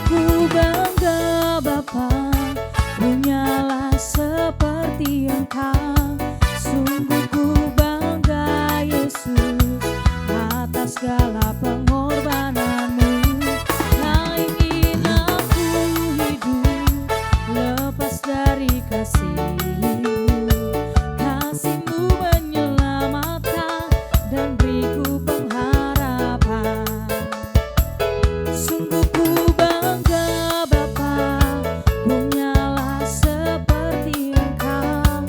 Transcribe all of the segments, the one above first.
Ku bangga Bapa, punyalah seperti Engkau. Sungguh ku bangga Yesus atas segala pengorbananmu. Tak ingin aku hidup lepas dari kasih-Mu. Kasih-Mu menyelamatkan dan beriku pengharapan. Sungguh ku bangga Bapa, punyalah seperti Engkau.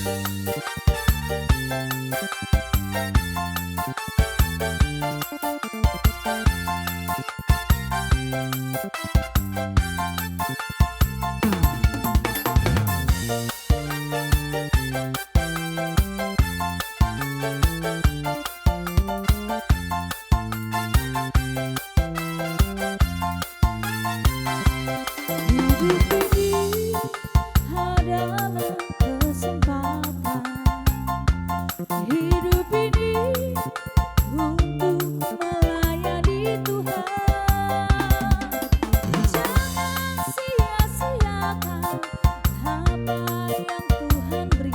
Hidup ini adalah kesempatan. Hidup ini untuk melayani Tuhan. Jangan sia-siakan apa yang Tuhan beri.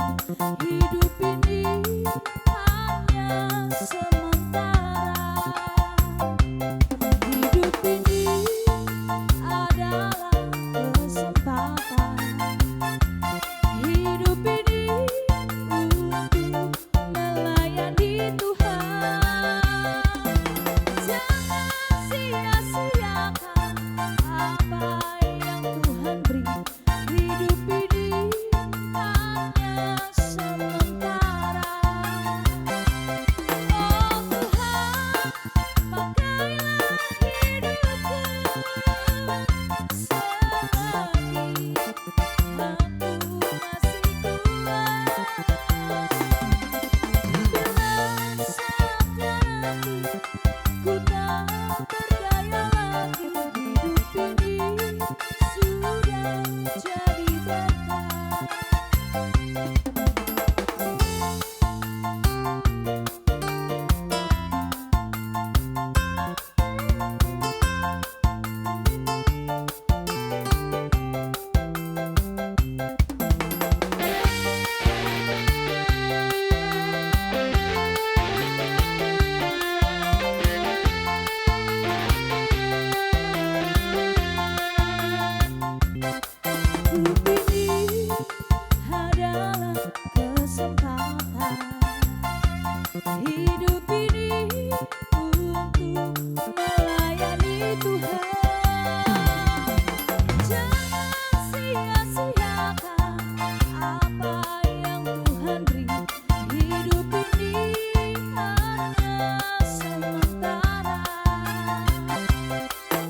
Hidup ini hanya sementara. Hidup ini adalah kesempatan. Hidup ini untuk melayani Tuhan. Jangan sia-siakan apa yang Tuhan beri. Hidup ini hanya sementara. Oh Tuhan, pakailah hidupku selagi aku masih kuat. Bila saatnya nanti ku tak berdaya lagi, hidup ini sudah jadi berkat. Hidup ini adalah kesempatan. Hidup ini untuk melayani Tuhan. Jangan sia-siakan apa yang Tuhan beri. Hidup ini hanya sementara.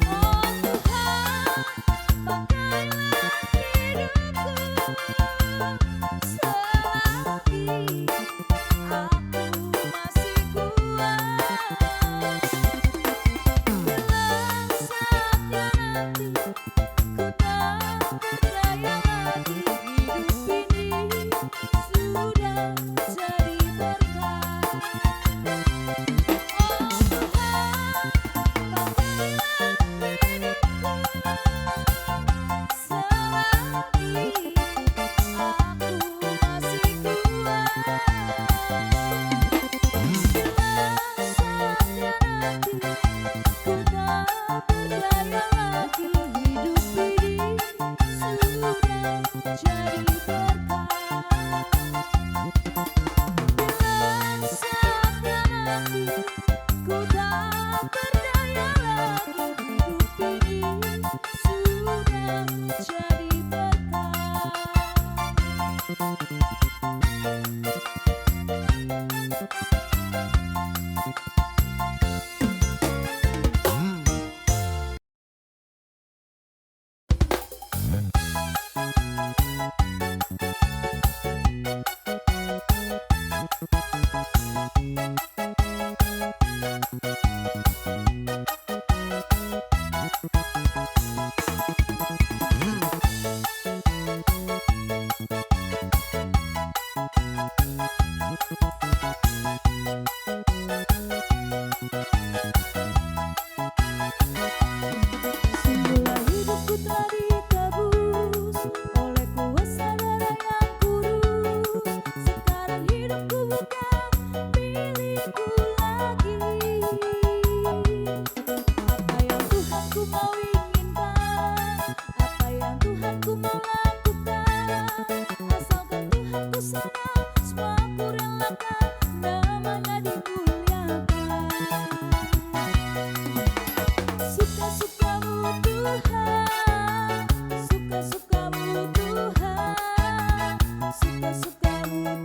Oh Tuhan, pakailah hidupku selagi aku masih kuat. Bila saatnya nanti ku tak berdaya lagi, hidup ini sudah jadi berkat. Oh Tuhan, pakailah hidupku selagi aku masih kuat. Bila saatnya nanti ku tak berdaya lagi, hidup ini sudah jadi berkat. Bila saatnya nanti ku tak berdaya lagi, hidup ini sudah jadi berkat. Sungguhlah hidupku telah ditebus oleh kuasa darah yang kudus. Sekarang hidupku bukan milikku lagi. Apa yang Tuhanku mau inginkan, apa yang Tuhanku mau lakukan, asalkan Tuhanku senang, semua aku relakan, namanya dimuliakan. Suka-sukamu Tuhan, suka-sukamu Tuhan, suka-sukamu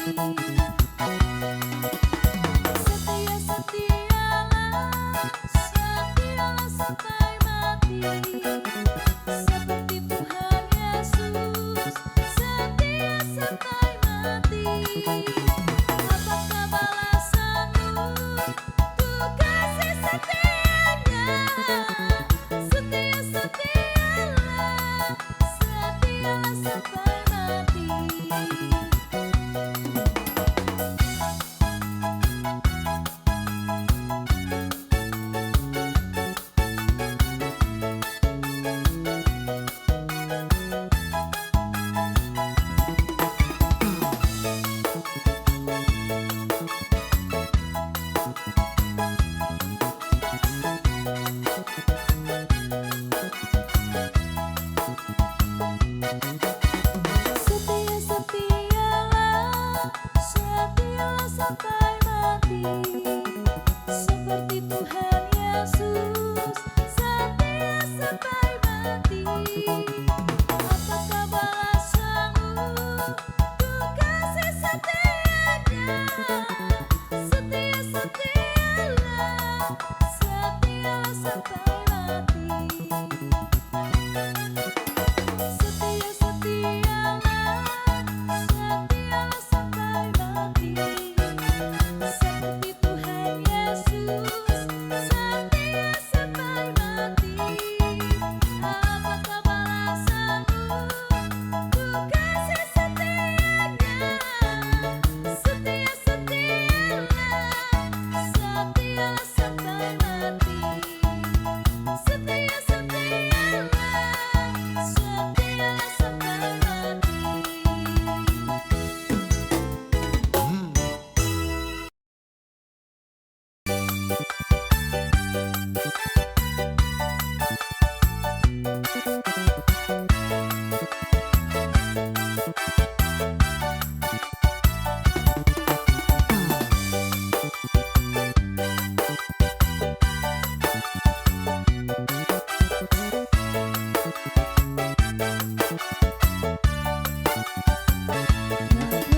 Setialah sampai mati, seperti Tuhan Yesus, setia sampai mati. Apakah balasanmu untuk kasih setianya? Setialah sampai mati. Setialah sampai mati, seperti Tuhan Yesus, setia sampai mati. Apakah balasanmu untuk kasih setianya? Setialah sampai mati. Setialah sampai mati, seperti Tuhan Yesus, setia sampai mati. Apakah balasanmu untuk kasih setianya? Setialah sampai mati. Setialah sampai mati.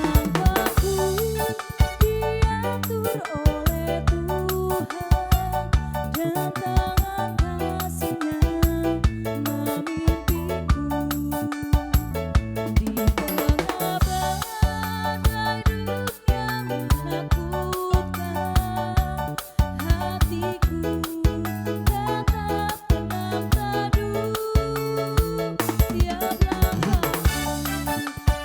Langkahku diatur oleh Tuhan, dan tangan kasih-Nya memimpinku. Di tengah badai dunia menakutkan, hatiku tetap tenang teduh. Tiap langkahku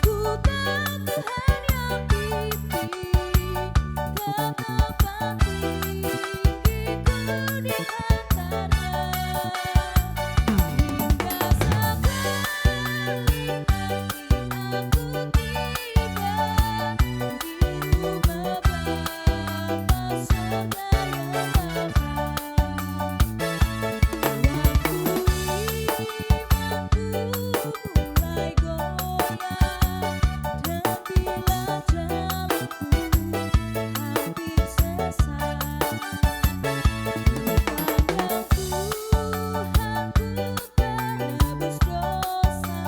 ku tahu Tuhan yang pimpin, ketapan tinggiku di hantarnya. Hingga sekali hati aku tiba di rumah Bapa surga yang bakal. Waktu imanku mulai goyah, dan bila jalanku hampir sesat, bukan Tuhan ku tebus dosa,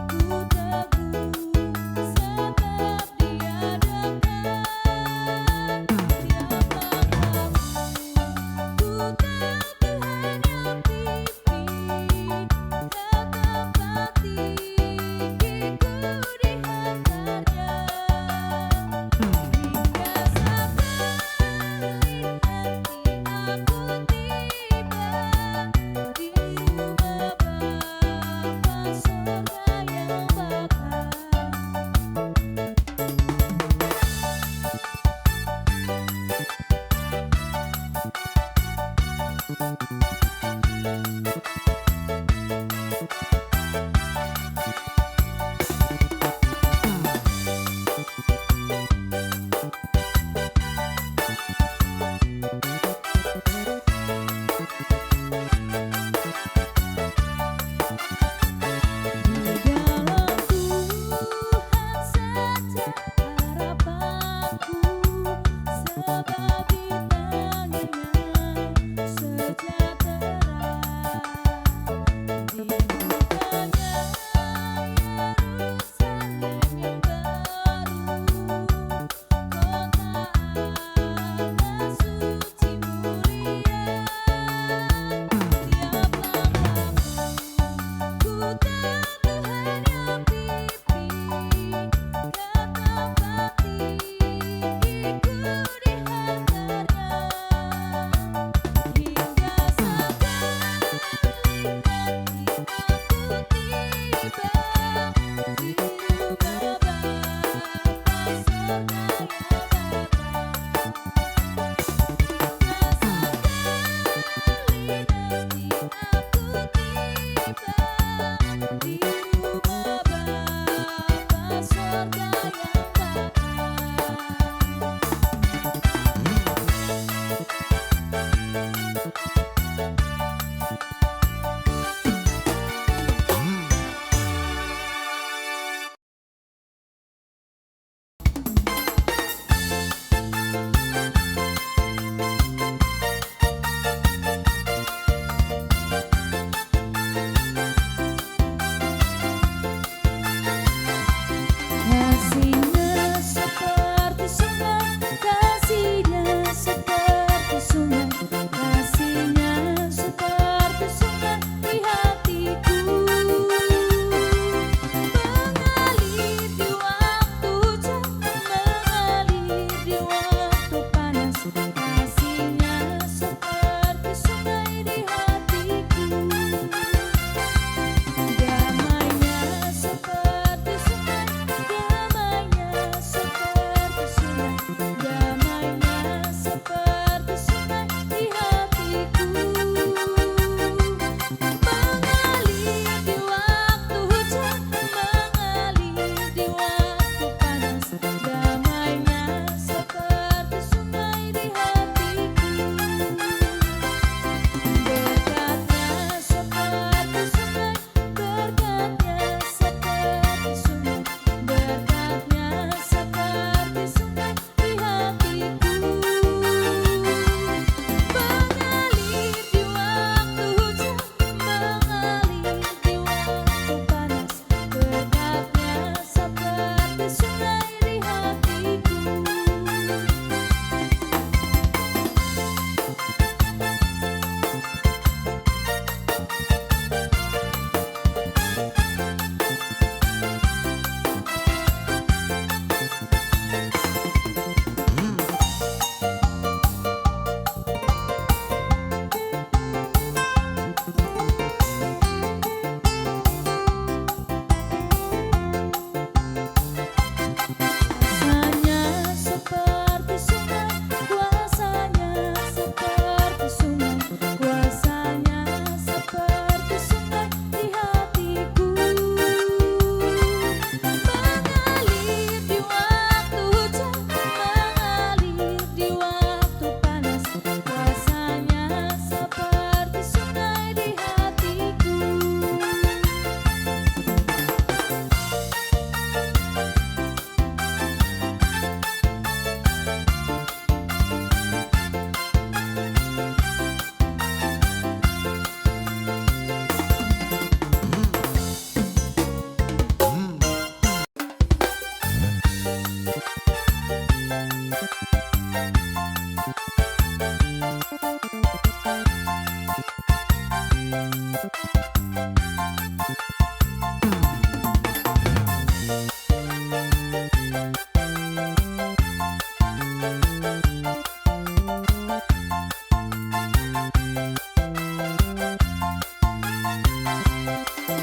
ku teguh sebab Dia dekat. Tiap langkahku ku tahu Tuhan yang pimpin, ketapan tinggiku di hantarnya. Hingga sekali hati aku tiba di rumah Bapa surga yang bakal. Di dalam Tuhan saja harapanku, sebab di tangannya sejahtera. Di bukanya Yerusalem yang baru,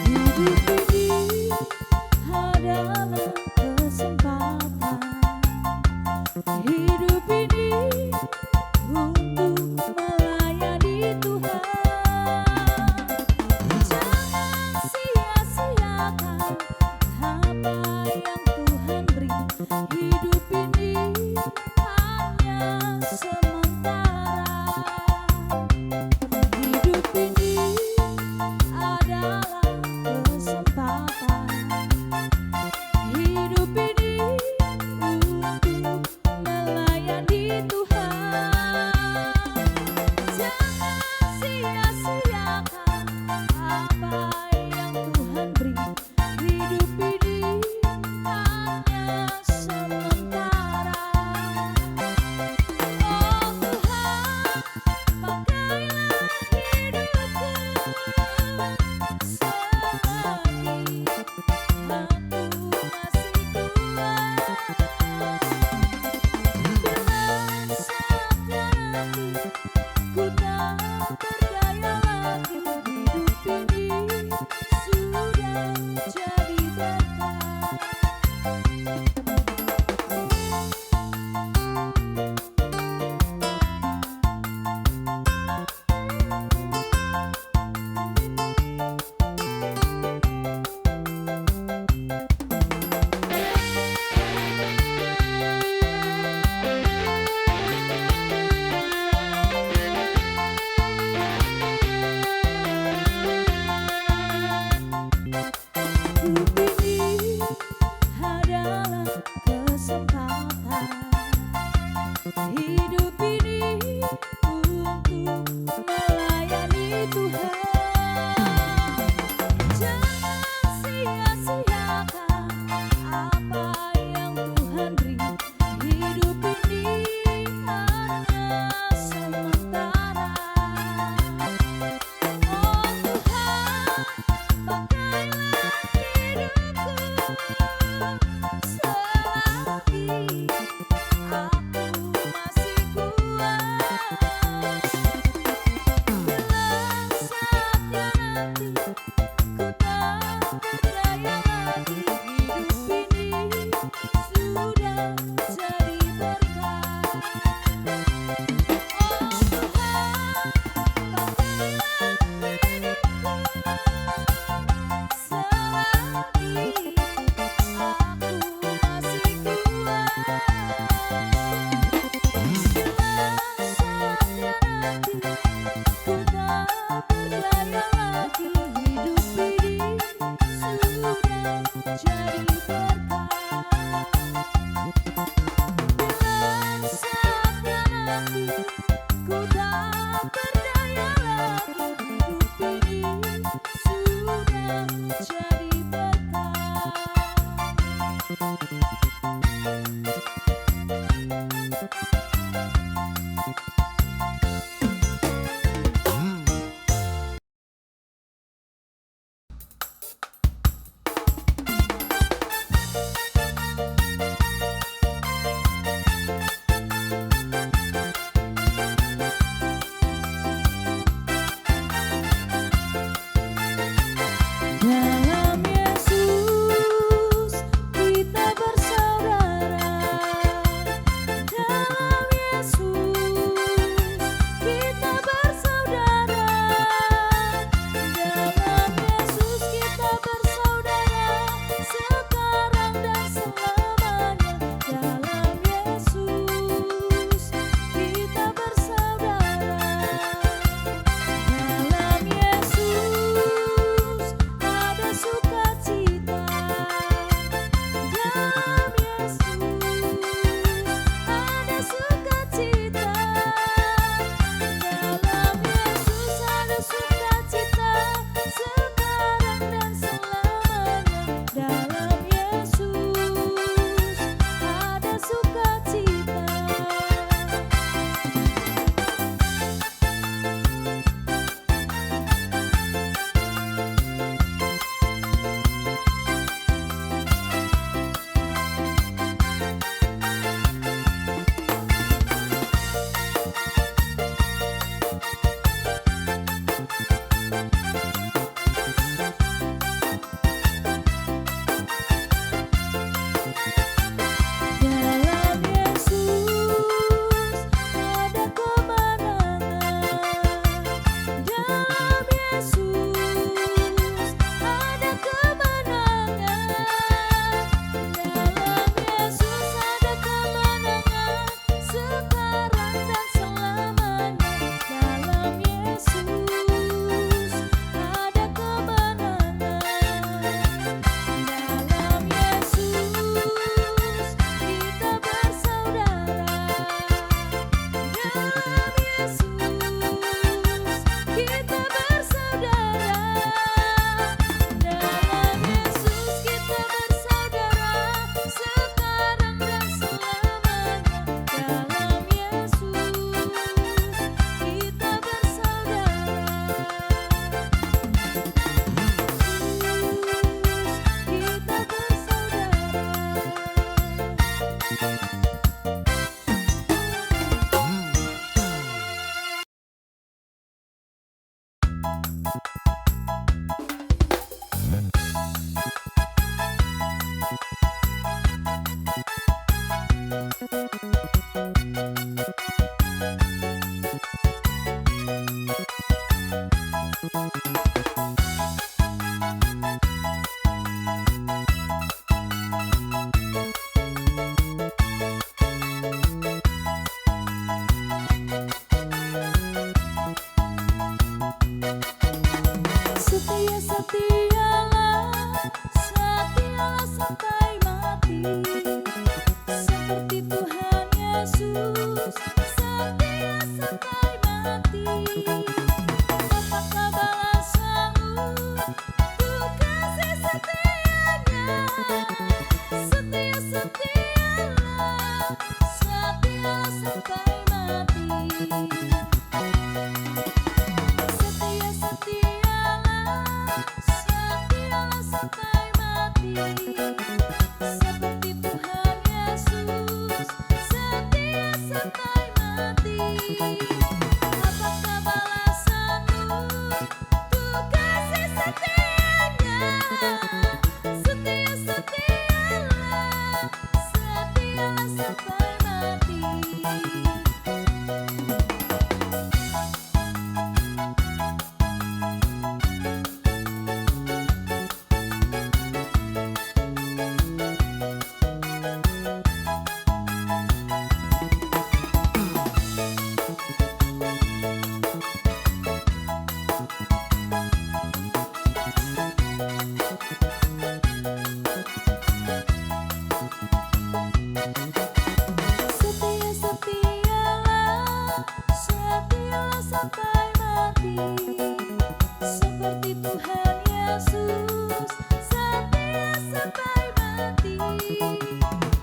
Hidup ini adalah kesempatan. Hidup ini untuk melayani Tuhan. Jangan sia-siakan apa yang Tuhan beri. Hidup ini hanya sementara. Hidup ini adalah kesempatan. Hidup ini untuk melayani Tuhan. Jangan sia-siakan apa yang Tuhan beri. Hidup ini hanya sementara. Oh Tuhan, pakailah hidupku selagi aku masih kuat. Bila saatnya nanti ku tak berdaya lagi, hidup ini sudah jadi berkat. Hidup ini adalah kesempatan. Hidup ini untuk melayani Tuhan. Jangan sia-siakan apa yang Tuhan beri. Hidup ini hanya sementara. Oh Tuhan, pakailah hidupku selagi aku masih kuat. Bila saatnya nanti ku tak berdaya lagi, hidup ini sudah jadi berkat. Oh Tuhan, pakailah hidupku selagi aku masih kuat. Bila saatnya nanti ku tak berdaya lagi, hidup ini sudah jadi berkat. sampai mati. Seperti Tuhan Yesus setia sampai mati.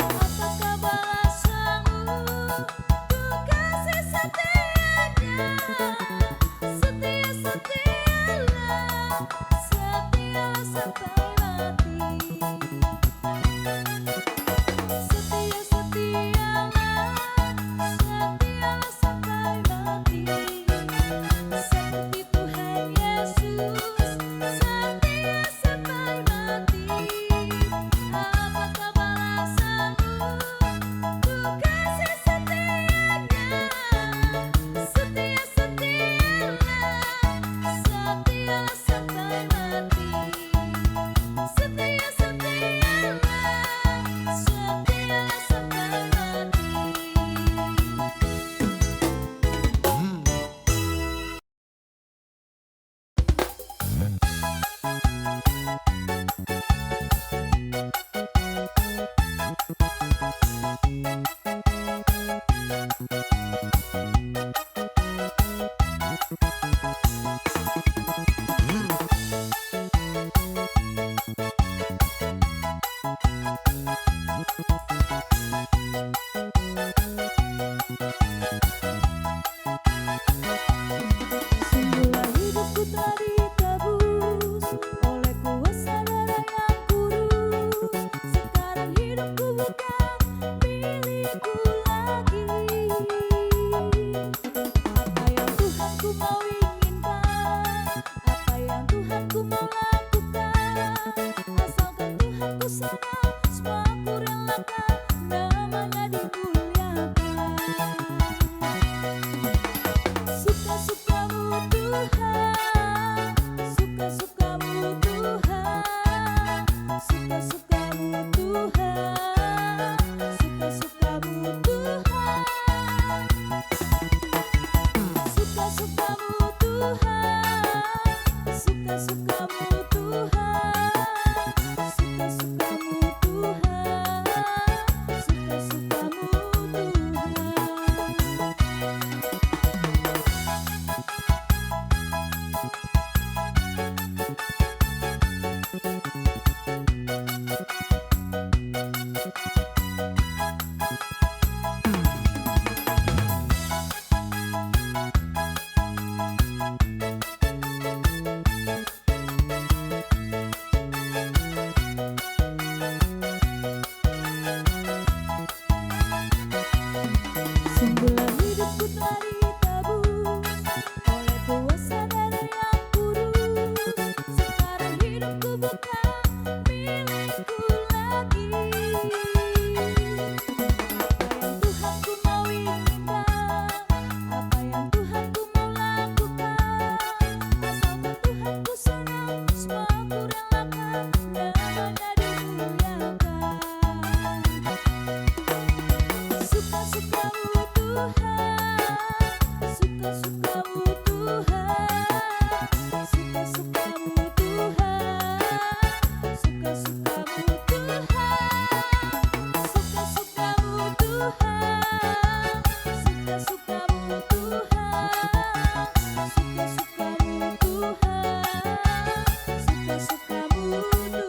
Apakah balasanmu untuk kasih setianya? Setia-setialah, setialah sampai mati. Setia-setialah, setialah sampai mati. Seperti Tuhan Yesus setia sampai mati. Apakah balasanmu untuk kasih setianya? Setia-setialah, setialah sampai mati. Setia-setialah, setialah sampai mati. Sungguhlah hidupku telah ditebus oleh kuasa darah yang kudus. Sekarang hidupku bukan milikku lagi. Apa yang Tuhanku mau inginkan, apa yang Tuhanku mau lakukan, asalkan Tuhanku senang, semua aku relakan, namanya dimuliakan. Suka-sukamu Tuhan, suka-sukamu Tuhan, suka-sukamu Tuhan, suka-sukamu Tuhan, suka-sukamu Tuhan, suka-sukamu Tuhan, suka-sukamu Tuhan, suka-sukamu Tuhan. Sungguhlah hidupku telah ditebus oleh kuasa darah yang kudus. Sekarang hidupku bukan milikku lagi. Apa yang Tuhanku mau inginkan, apa yang Tuhanku mau lakukan, asalkan Tuhanku senang, semua aku relakan, namanya dimuliakan. Suka-sukamu Tuhan, suka-sukamu Tuhan, suka-sukamu Tuhan, suka-sukamu Tuhan, suka-sukamu Tuhan, suka-sukamu Tuhan, suka-sukamu Tuhan, suka-sukamu Tuhan.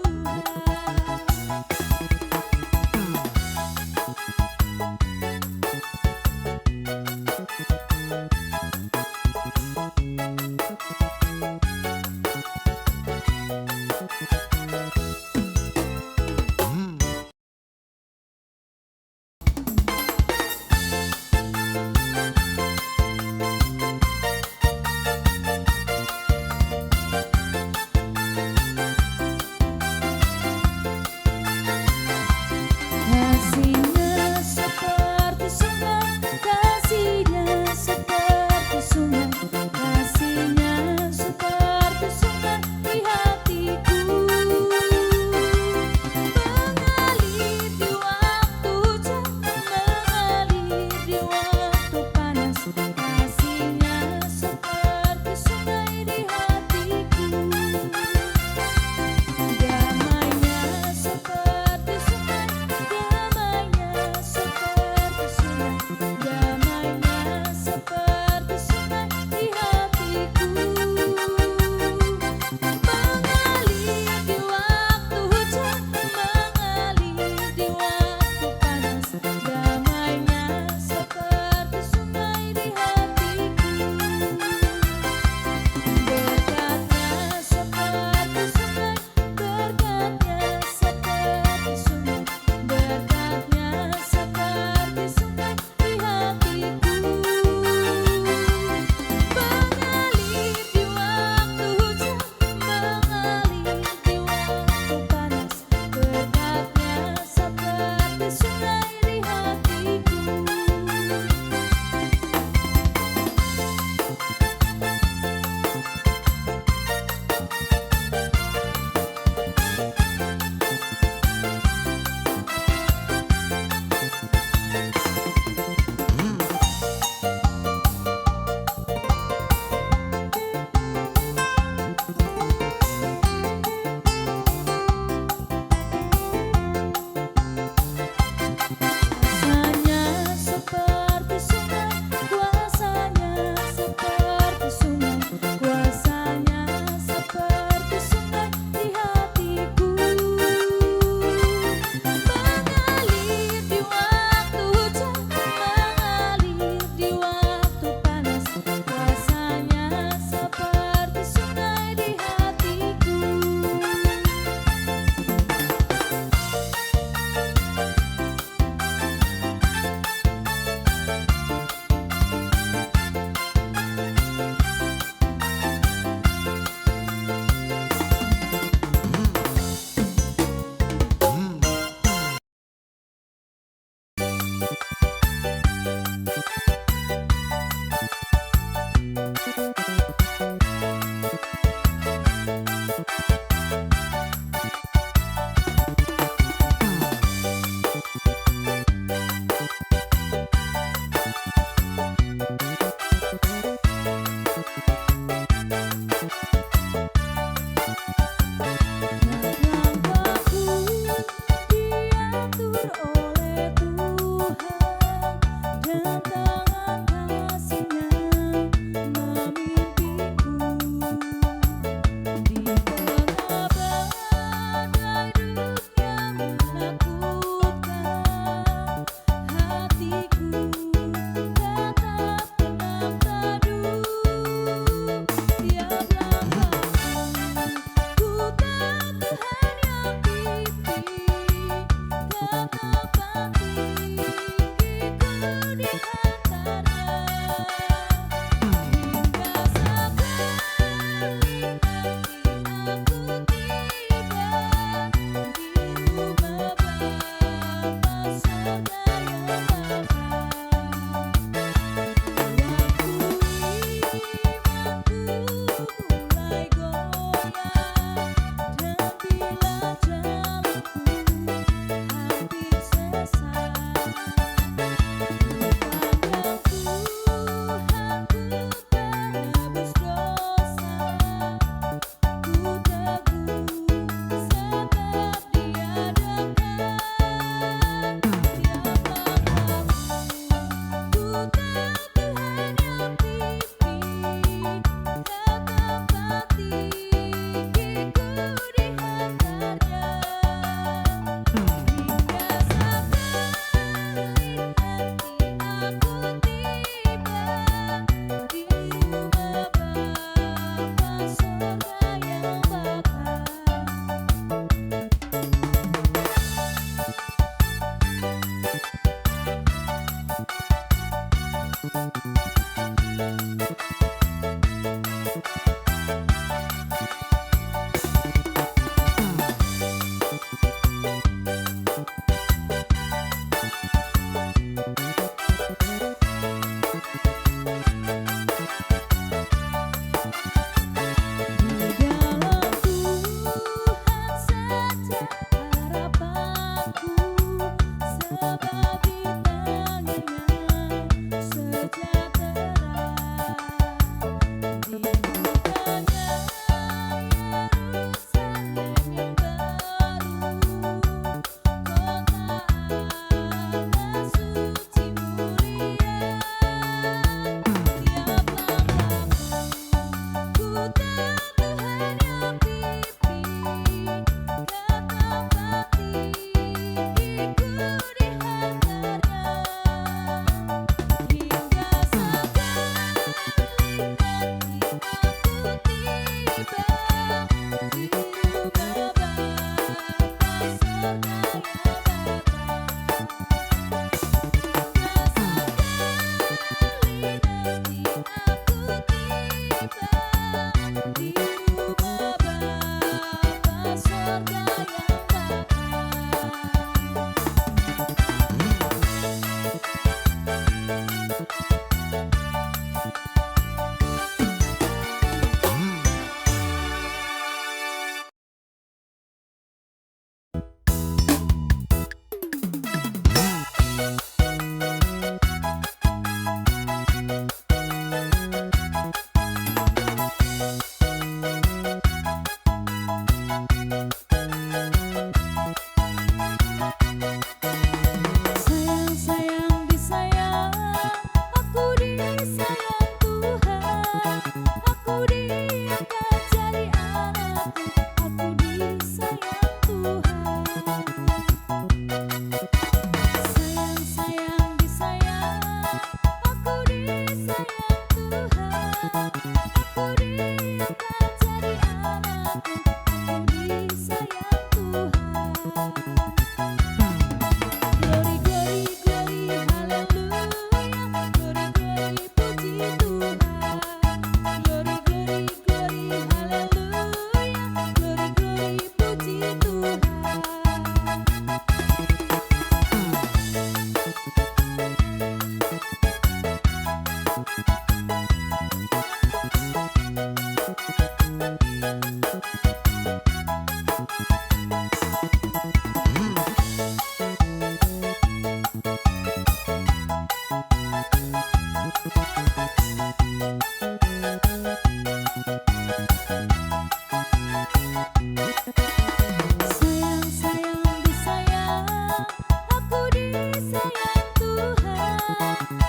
Tuhan.